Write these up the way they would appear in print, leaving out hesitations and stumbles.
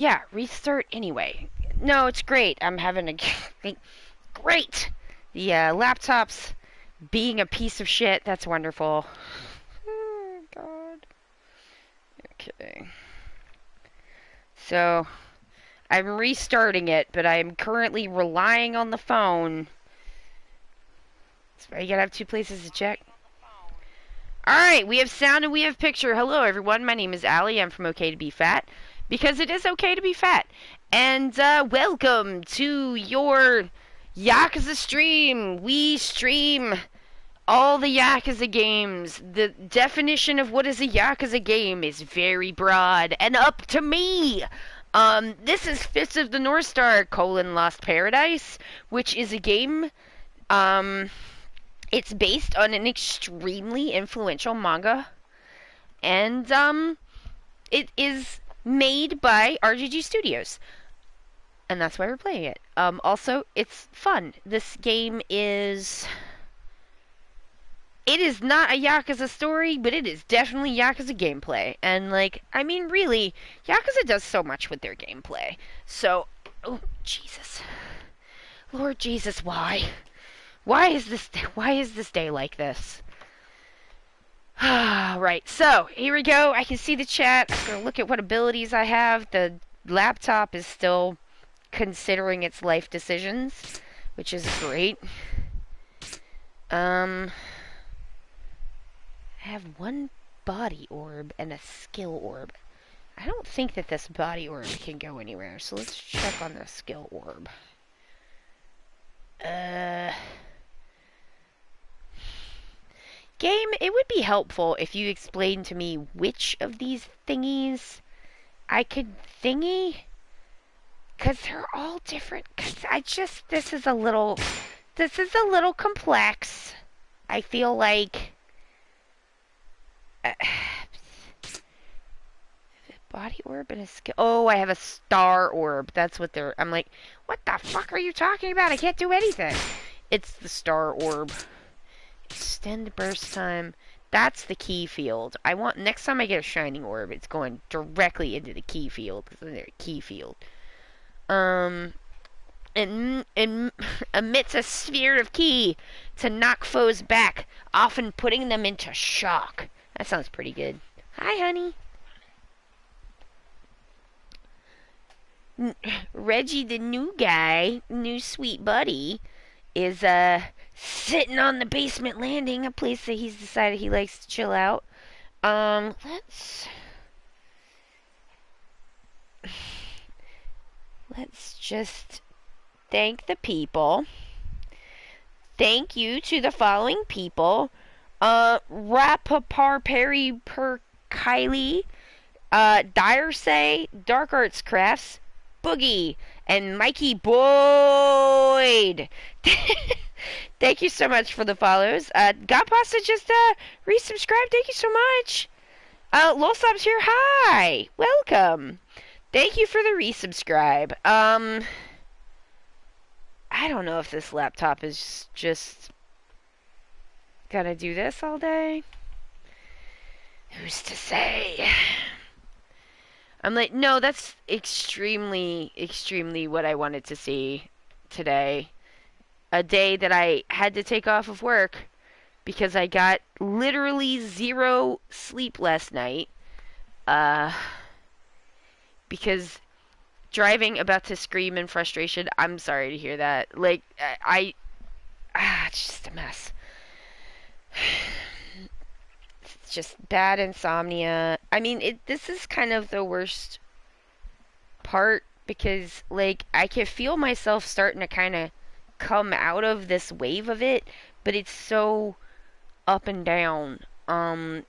Yeah, restart anyway. No, it's great. I'm having a great. The laptop's being a piece of shit. That's wonderful. Oh, God. Okay. So, I'm restarting it, but I'm currently relying on the phone. So you gotta have two places to check. Alright, we have sound and we have picture. Hello, everyone. My name is Allie. I'm from Ok2BeFat. Because it is okay to be fat. And welcome to your Yakuza stream. We stream all the Yakuza games. The definition of what is a Yakuza game is very broad and up to me. This is Fist of the North Star: Lost Paradise, which is a game. It's based on an extremely influential manga, and it is made by RGG Studios, and that's why we're playing it. Also, it's fun. This game is. It is not a Yakuza story, but it is definitely Yakuza gameplay. And, like, I mean, really, Yakuza does so much with their gameplay. So, oh, Jesus. Lord Jesus, why? Why is this day like this? Right, so, here we go. I can see the chat. I'm gonna look at what abilities I have. The laptop is still considering its life decisions, which is great. I have one body orb and a skill orb. I don't think that this body orb can go anywhere, so let's check on the skill orb. Game, it would be helpful if you explained to me which of these thingies I could thingy. Because they're all different. Because this is a little complex. I feel like... body orb and a skill... Oh, I have a star orb. That's what they're... I'm like, what the fuck are you talking about? I can't do anything. It's the star orb. Extend burst time. That's the key field. I want... Next time I get a shining orb, it's going directly into the key field. Because then there's a key field. And emits a sphere of ki to knock foes back, often putting them into shock. That sounds pretty good. Hi, honey. Reggie, the new guy, new sweet buddy, is sitting on the basement landing, a place that he's decided he likes to chill out. Let's just thank the people. Thank you to the following people. Rapapar Perry Per Kylie, Diresay, Dark Arts Crafts, Boogie, and Mikey Boyd. Thank you so much for the follows. Godpasta just resubscribed. Thank you so much. Lolsop's here. Hi. Welcome. Thank you for the resubscribe. I don't know if this laptop is just gonna do this all day. Who's to say? I'm like, no, that's extremely, extremely what I wanted to see today. A day that I had to take off of work because I got literally 0 sleep last night. Because driving, about to scream in frustration. I'm sorry to hear that. Like, it's just a mess. It's just bad insomnia. I mean, this is kind of the worst part because, like, I can feel myself starting to kind of come out of this wave of it, but it's so up and down.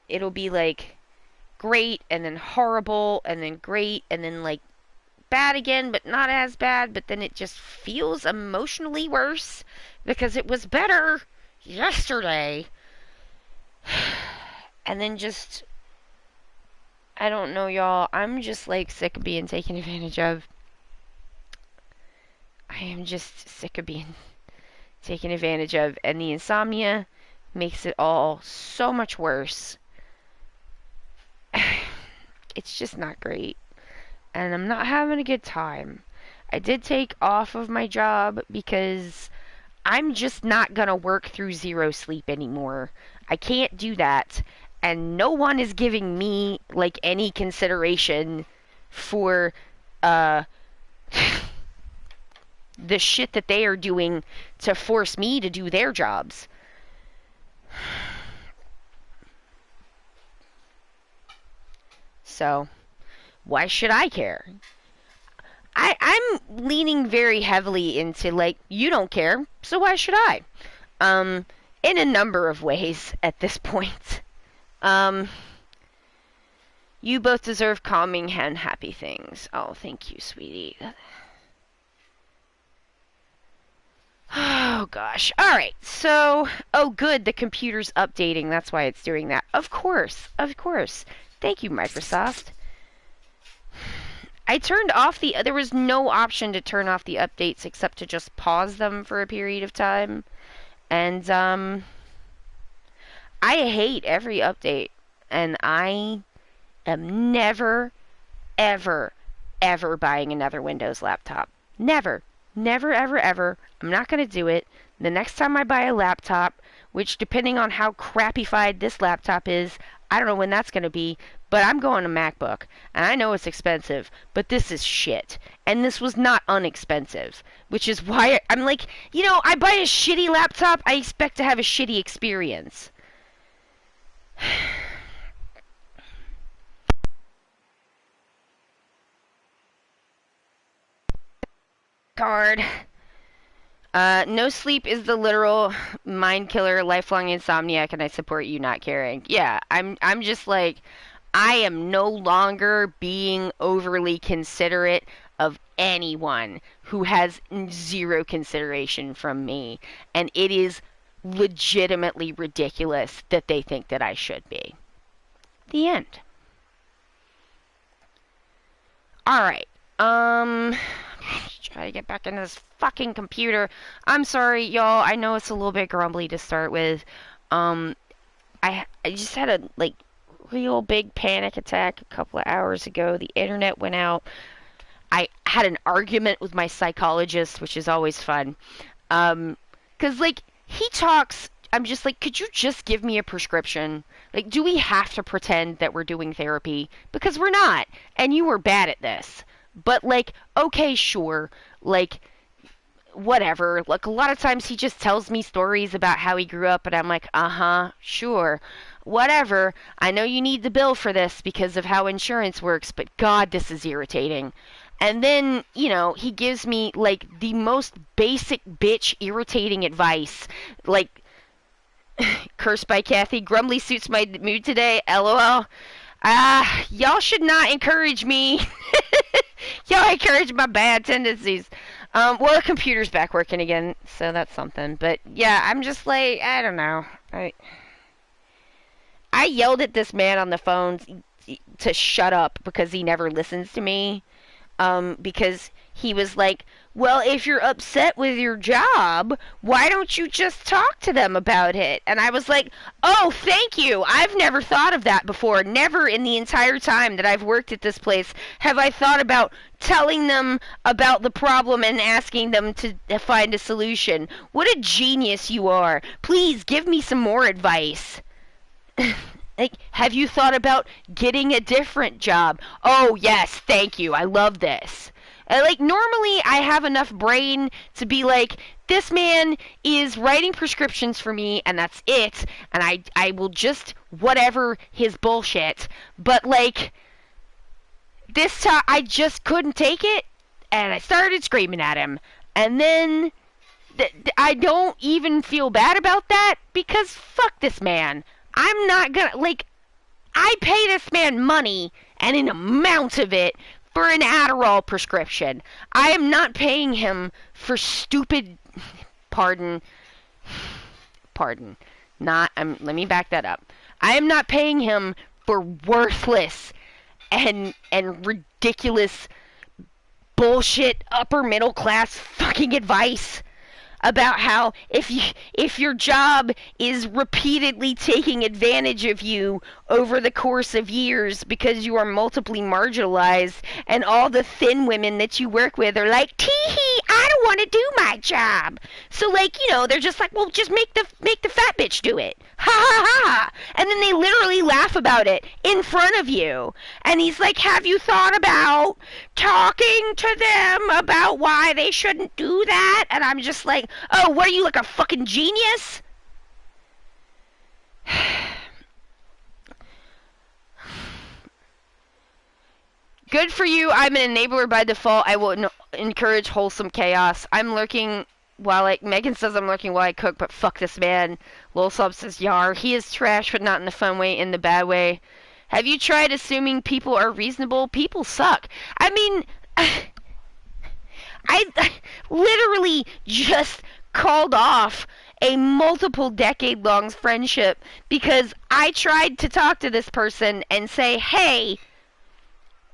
It'll be, like, great, and then horrible, and then great, and then, like, bad again, but not as bad, but then it just feels emotionally worse because it was better yesterday. And then just, I don't know, y'all. I'm just, like, sick of being taken advantage of. I am just sick of being taken advantage of, and the insomnia makes it all so much worse. It's just not great. and I'm not having a good time. I did take off of my job because I'm just not gonna work through zero sleep anymore. I can't do that. And no one is giving me like any consideration for uh the shit that they are doing to force me to do their jobs. So, why should I care? I'm leaning very heavily into like, you don't care, so why should I? Um, in a number of ways at this point. Um, you both deserve calming and happy things. Oh, thank you, sweetie. Oh gosh. All right. So, oh good, the computer's updating. That's why it's doing that. Of course. Of course. Thank you, Microsoft. I turned off there was no option to turn off the updates except to just pause them for a period of time. And I hate every update, and I am never ever ever buying another Windows laptop. Never. Never, ever, ever. I'm not going to do it. The next time I buy a laptop, which depending on how crappified this laptop is, I don't know when that's going to be, but I'm going to MacBook. And I know it's expensive, but this is shit. And this was not unexpensive, which is why I'm like, I buy a shitty laptop, I expect to have a shitty experience. Card. No sleep is the literal mind killer, lifelong insomniac, and I support you not caring. Yeah, I'm just like, I am no longer being overly considerate of anyone who has zero consideration from me, and it is legitimately ridiculous that they think that I should be. The end. Alright, try to get back into this fucking computer. I'm sorry, y'all. I know it's a little bit grumbly to start with. I just had a real big panic attack a couple of hours ago. The internet went out. I had an argument with my psychologist, which is always fun. 'Cause he talks. I'm just like, could you just give me a prescription? Like, do we have to pretend that we're doing therapy? Because we're not, and you were bad at this. But okay, sure, whatever. A lot of times he just tells me stories about how he grew up, and I'm like, sure, whatever. I know you need the bill for this because of how insurance works, but God, this is irritating. And then, he gives me the most basic bitch irritating advice, cursed by Kathy. Grumbly suits my mood today. LOL. Y'all should not encourage me. Y'all encourage my bad tendencies. Well, the computer's back working again, so that's something. But yeah, I'm just I don't know. I yelled at this man on the phone to shut up because he never listens to me. Because he was like, well, if you're upset with your job, why don't you just talk to them about it? And I was like, oh, thank you. I've never thought of that before. Never in the entire time that I've worked at this place have I thought about telling them about the problem and asking them to find a solution. What a genius you are. Please give me some more advice. Have you thought about getting a different job? Oh, yes, thank you. I love this. Normally I have enough brain to be like, this man is writing prescriptions for me, and that's it, and I will just whatever his bullshit. But, this time I just couldn't take it, and I started screaming at him. And then I don't even feel bad about that, because fuck this man. I'm not gonna, I pay this man money, and an amount of it, for an Adderall prescription. I am not paying him for stupid, pardon, let me back that up. I am not paying him for worthless and ridiculous bullshit upper middle class fucking advice. about how if your job is repeatedly taking advantage of you over the course of years because you are multiply marginalized, and all the thin women that you work with are like, tee-hee, I don't want to do my job. So like, they're just like, well, just make the fat bitch do it. Ha ha ha. And then they literally laugh about it in front of you. And he's like, have you thought about talking to them about why they shouldn't do that? And I'm just like, oh, what are you, like a fucking genius? Good for you. I'm an enabler by default. I will encourage wholesome chaos. I'm lurking Megan says I'm lurking while I cook, but fuck this man. Lil Sub says, yar. He is trash, but not in the fun way, in the bad way. Have you tried assuming people are reasonable? People suck. I mean, I literally just called off a multiple decade long friendship because I tried to talk to this person and say, hey,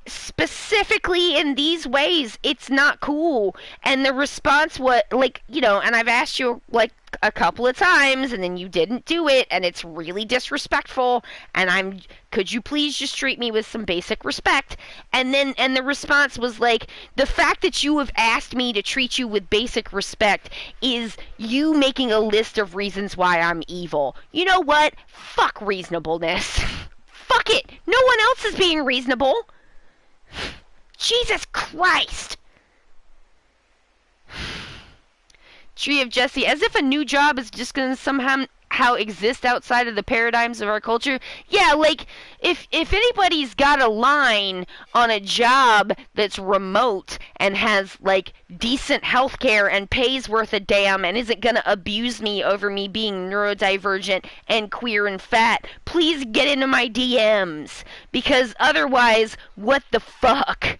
specifically in these ways, it's not cool. And the response was like, and I've asked you like a couple of times and then you didn't do it, and it's really disrespectful, and could you please just treat me with some basic respect? And the response was like, the fact that you have asked me to treat you with basic respect is you making a list of reasons why I'm evil. You know what? Fuck reasonableness. Fuck it. No one else is being reasonable. Jesus Christ. Tree of Jesse, as if a new job is just going to somehow exist outside of the paradigms of our culture. Yeah, like, if anybody's got a line on a job that's remote and has, like, decent health care and pays worth a damn and isn't going to abuse me over me being neurodivergent and queer and fat, please get into my DMs. Because otherwise, what the fuck?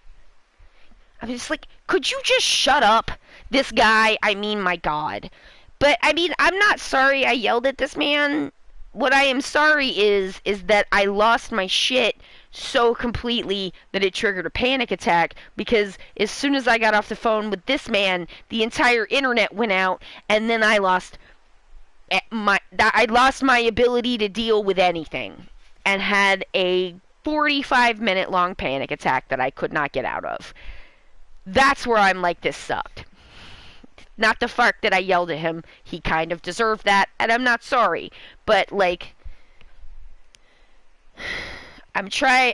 I'm just like, could you just shut up? This guy, I mean, my God. But, I mean, I'm not sorry I yelled at this man. What I am sorry is that I lost my shit so completely that it triggered a panic attack, because as soon as I got off the phone with this man, the entire internet went out, and then I lost my ability to deal with anything, and had a 45-minute long panic attack that I could not get out of. That's where I'm like, this sucked. Not the fact that I yelled at him. He kind of deserved that, and I'm not sorry. But, like, I'm trying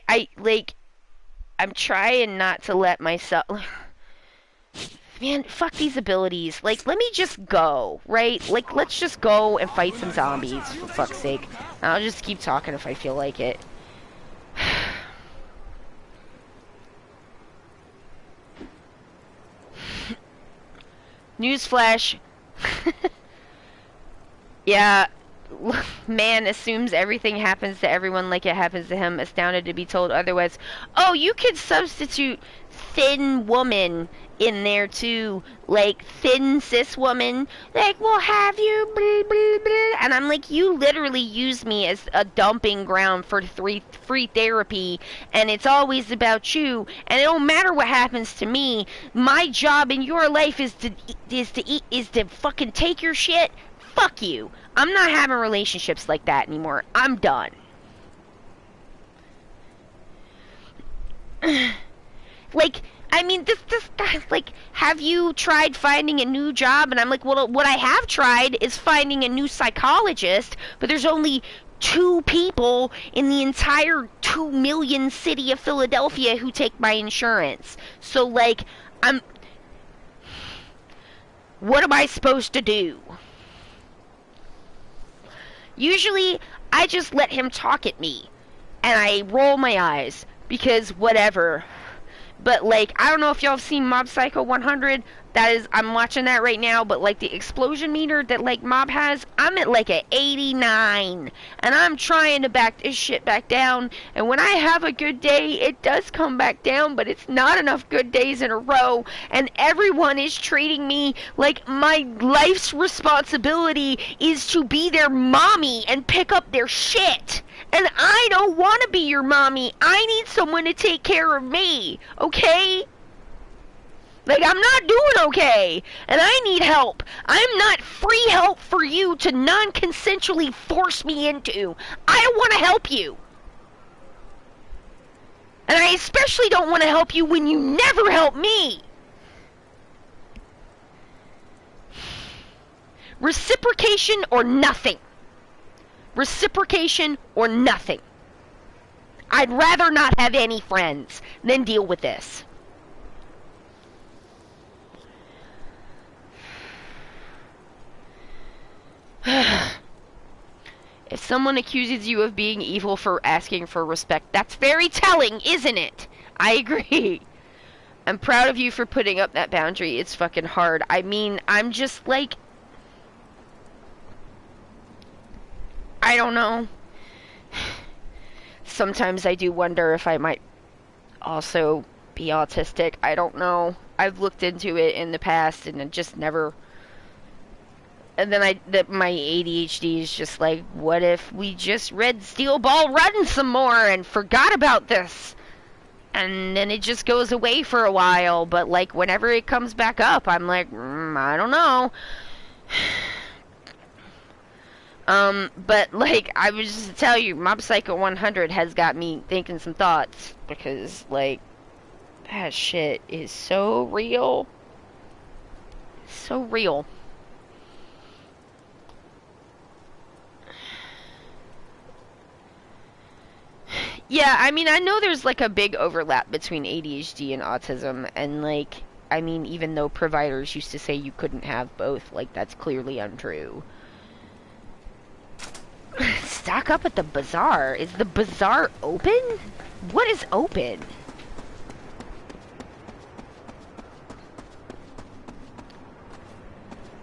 not to let myself... Man, fuck these abilities. Like, let me just go, right? Like, let's just go and fight some zombies, for fuck's sake. I'll just keep talking if I feel like it. Newsflash. Yeah, man assumes everything happens to everyone like it happens to him, astounded to be told otherwise. Oh, you could substitute thin woman in there too, like thin cis woman, like, we'll have you blah, blah, blah. And I'm like, you literally use me as a dumping ground for free therapy, and it's always about you, and it don't matter what happens to me. My job in your life is to fucking take your shit. Fuck you. I'm not having relationships like that anymore. I'm done. Like, I mean, this guy's like, have you tried finding a new job? And I'm like, well, what I have tried is finding a new psychologist, but there's only 2 people in the entire 2 million city of Philadelphia who take my insurance. So, like, what am I supposed to do? Usually, I just let him talk at me, and I roll my eyes, because whatever. But, like, I don't know if y'all have seen Mob Psycho 100. I'm watching that right now, but, like, the explosion meter that, like, Mob has, I'm at, like, a 89. And I'm trying to back this shit back down. And when I have a good day, it does come back down, but it's not enough good days in a row. And everyone is treating me like my life's responsibility is to be their mommy and pick up their shit. And I don't want to be your mommy. I need someone to take care of me, okay? Like, I'm not doing okay, and I need help. I'm not free help for you to non-consensually force me into. I want to help you. And I especially don't want to help you when you never help me. Reciprocation or nothing. Reciprocation or nothing. I'd rather not have any friends than deal with this. If someone accuses you of being evil for asking for respect, that's very telling, isn't it? I agree. I'm proud of you for putting up that boundary. It's fucking hard. I mean, I'm just like... I don't know. Sometimes I do wonder if I might also be autistic. I don't know. I've looked into it in the past and it just never... And then my ADHD is just like, what if we just read Steel Ball Run some more and forgot about this? And then it just goes away for a while, but like whenever it comes back up, I'm like, I don't know. But like, I was just to tell you, Mob Psycho 100 has got me thinking some thoughts, because like, that shit is so real. So real. Yeah, I mean, I know there's like a big overlap between ADHD and autism, and like, I mean, even though providers used to say you couldn't have both, like, that's clearly untrue. Stock up at the bazaar. Is the bazaar open? What is open?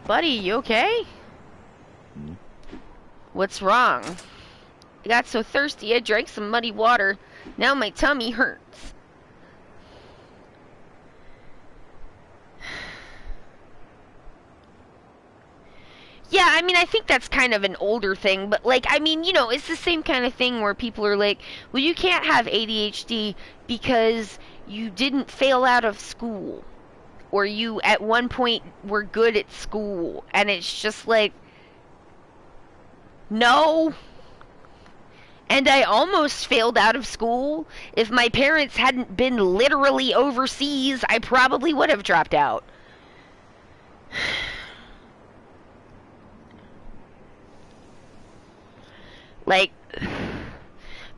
Buddy, you okay? What's wrong? I got so thirsty I drank some muddy water. Now my tummy hurts. Yeah, I mean, I think that's kind of an older thing, but like, I mean, you know, it's the same kind of thing where people are like, well, you can't have ADHD because you didn't fail out of school, or you at one point were good at school, and it's just like, no. And I almost failed out of school. If my parents hadn't been literally overseas, I probably would have dropped out. Like,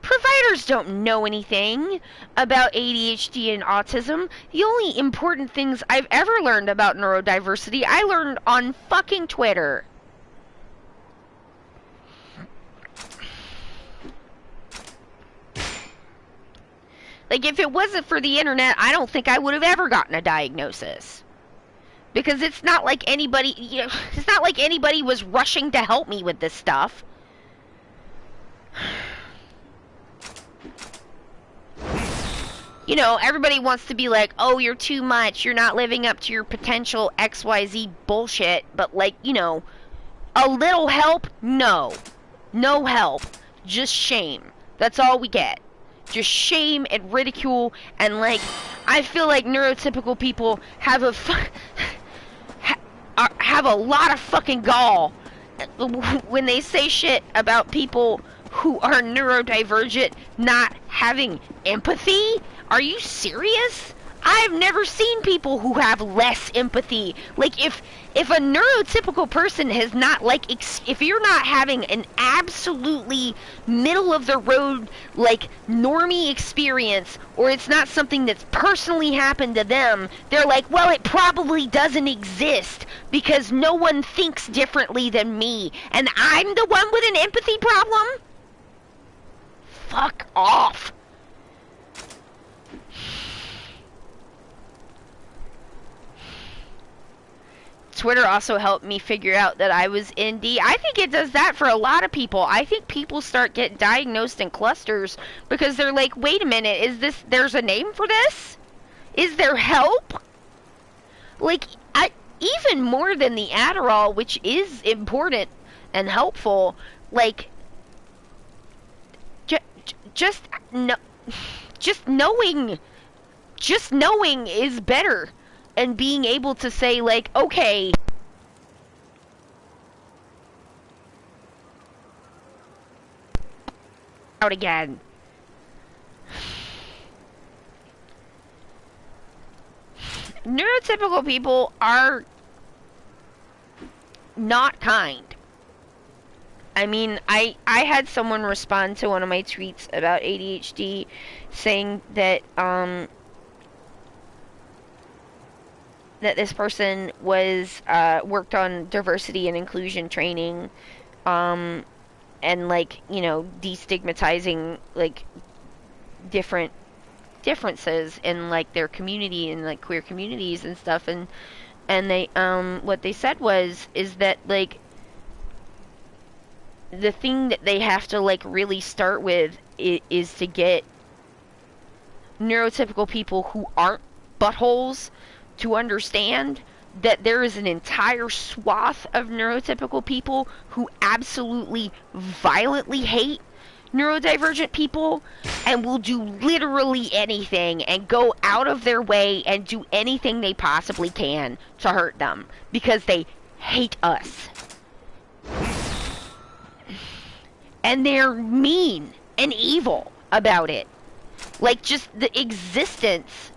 providers don't know anything about ADHD and autism. The only important things I've ever learned about neurodiversity, I learned on fucking Twitter. Like, if it wasn't for the internet, I don't think I would have ever gotten a diagnosis. Because it's not like anybody, you know, it's not like anybody was rushing to help me with this stuff. You know, everybody wants to be like, oh, you're too much, you're not living up to your potential XYZ bullshit, but like, you know, a little help? No. No help. Just shame. That's all we get. Just shame and ridicule, and like, I feel like neurotypical people have have a lot of fucking gall when they say shit about people who are neurodivergent not having empathy. Are you serious? I've never seen people who have less empathy. Like, if a neurotypical person has not, like, if you're not having an absolutely middle of the road, like, normie experience, or it's not something that's personally happened to them, they're like, well, it probably doesn't exist because no one thinks differently than me, and I'm the one with an empathy problem? Fuck off. Twitter also helped me figure out that I was ND. I think it does that for a lot of people. I think people start getting diagnosed in clusters because they're like, wait a minute, there's a name for this? Is there help? Like, even more than the Adderall, which is important and helpful, like, just knowing is better. and being able to say, like, okay, out again. Neurotypical people are not kind. I mean, I had someone respond to one of my tweets about ADHD saying that that this person was worked on diversity and inclusion training, um and, like, you know, destigmatizing, like, different differences in, like, their community and, like, queer communities and stuff. And they what they said was is that, like, the thing that they have to, like, really start with is to get neurotypical people who aren't buttholes to understand that there is an entire swath of neurotypical people who absolutely violently hate neurodivergent people and will do literally anything and go out of their way and do anything they possibly can to hurt them because they hate us. And they're mean and evil about it. Like, just the existence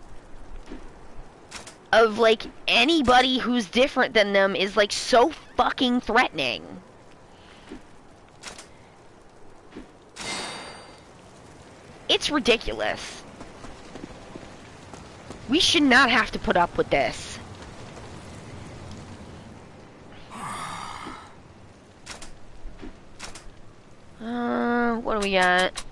of, like, anybody who's different than them is, like, so fucking threatening. It's ridiculous. We should not have to put up with this. What do we got?